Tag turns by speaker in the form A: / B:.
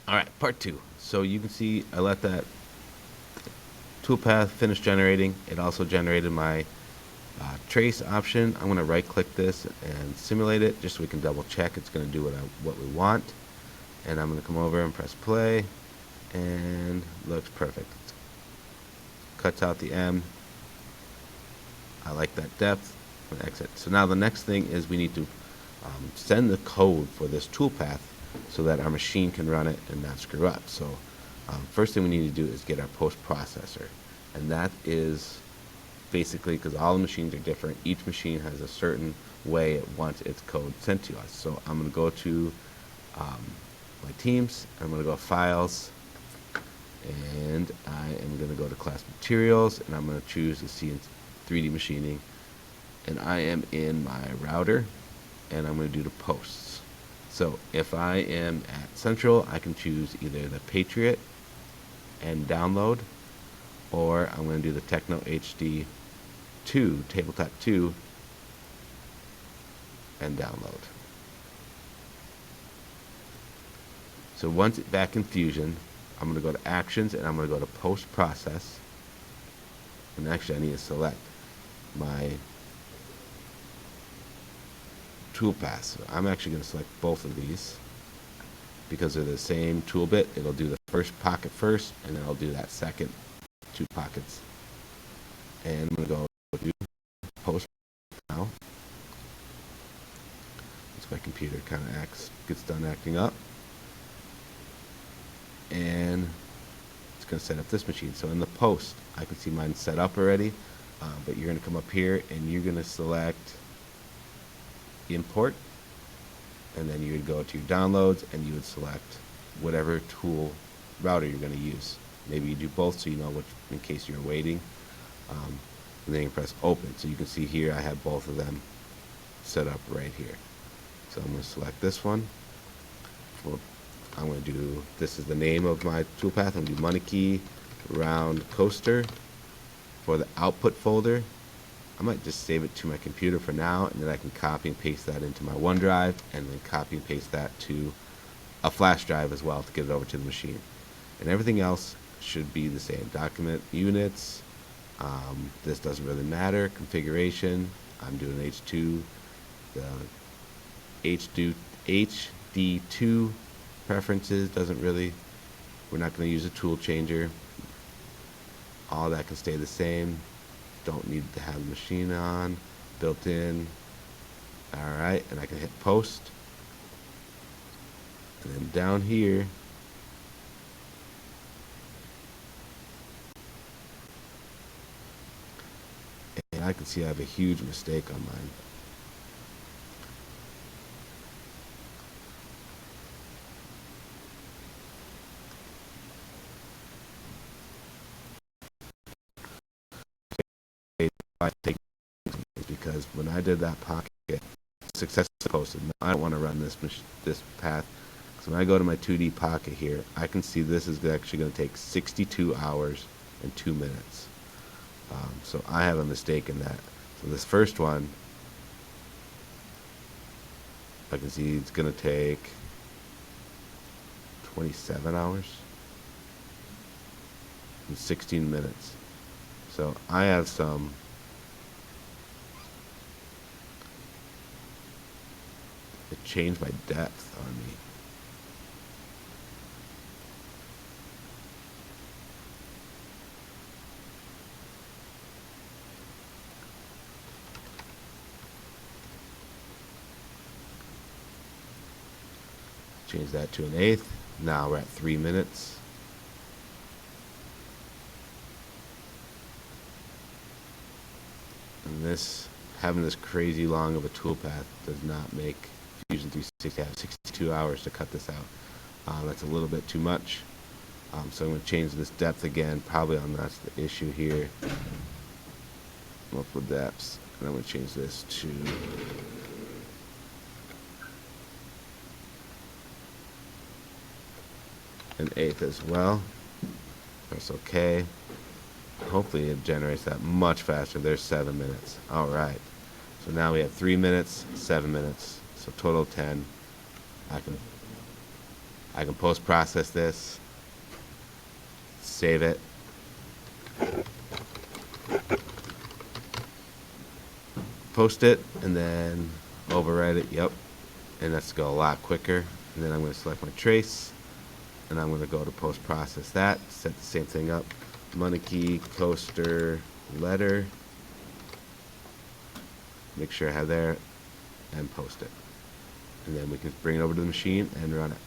A: All right, part two. So you can see I let that toolpath finish generating. It also generated my trace option. I'm going to right click this and simulate it just so we can double check it's going to do what we want. And I'm going to come over and press play, and looks perfect. Cuts out the M. I like that depth. I'm going to exit. So now the next thing is we need to send the code for this toolpath so that our machine can run it and not screw up. So first thing we need to do is get our post processor, and that is basically because all the machines are different. Each machine has a certain way it wants its code sent to us. So I'm going to go to my teams. I'm going to go files, and I am going to go to class materials, and I'm going to choose the CNC 3D machining, and I am in my router, and I'm going to do the posts. So if I am at Central, I can choose either the Patriot and download, or I'm going to do the Techno HD 2, Tabletop 2, and download. So once it's back in Fusion, I'm going to go to Actions, and I'm going to go to Post Process, and actually I need to select my toolpath. So I'm actually going to select both of these because they're the same tool bit. It'll do the first pocket first, and then I'll do that second 2 pockets. And I'm going to go to post now. Once my computer kind of gets done acting up, and it's going to set up this machine. So in the post, I can see mine set up already, but you're going to come up here and you're going to select import, and then you would go to your downloads and you would select whatever tool router you're going to use. Maybe you do both so you know which, in case you're waiting. And then you press open. So you can see here I have both of them set up right here. So I'm going to select this one. I'm going to do, this is the name of my toolpath. I'm going to do money key round coaster. For the output folder, I might just save it to my computer for now, and then I can copy and paste that into my OneDrive, and then copy and paste that to a flash drive as well to get it over to the machine. And everything else should be the same. Document units, this doesn't really matter. Configuration, I'm doing H2. The HD2 preferences doesn't really, we're not going to use a tool changer. All that can stay the same. Don't need to have the machine on, built in. Alright, and I can hit post. And then down here, and I can see I have a huge mistake on mine. Because when I did that pocket, success posted. I don't want to run this path. So when I go to my 2D pocket here, I can see this is actually going to take 62 hours and 2 minutes. So I have a mistake in that. So this first one, I can see it's going to take 27 hours and 16 minutes. So I have some it changed my depth on me. Change that to 1/8. Now we're at 3 minutes. And this, having this crazy long of a toolpath does not make Fusion 360 have 62 hours to cut this out. That's a little bit too much. So I'm going to change this depth again, probably on that's the issue here. Multiple depths. And I'm going to change this to 1/8 as well. Press OK. Hopefully it generates that much faster. There's 7 minutes. Alright. So now we have 3 minutes, 7 minutes. So total 10. I can I can post-process this, save it, post it, and then override it. Yep, and that's go a lot quicker. And then I'm going to select my trace, and I'm going to go to post-process that, set the same thing up, money key, coaster, letter, make sure I have there, and post it. And then we can bring it over to the machine and run it.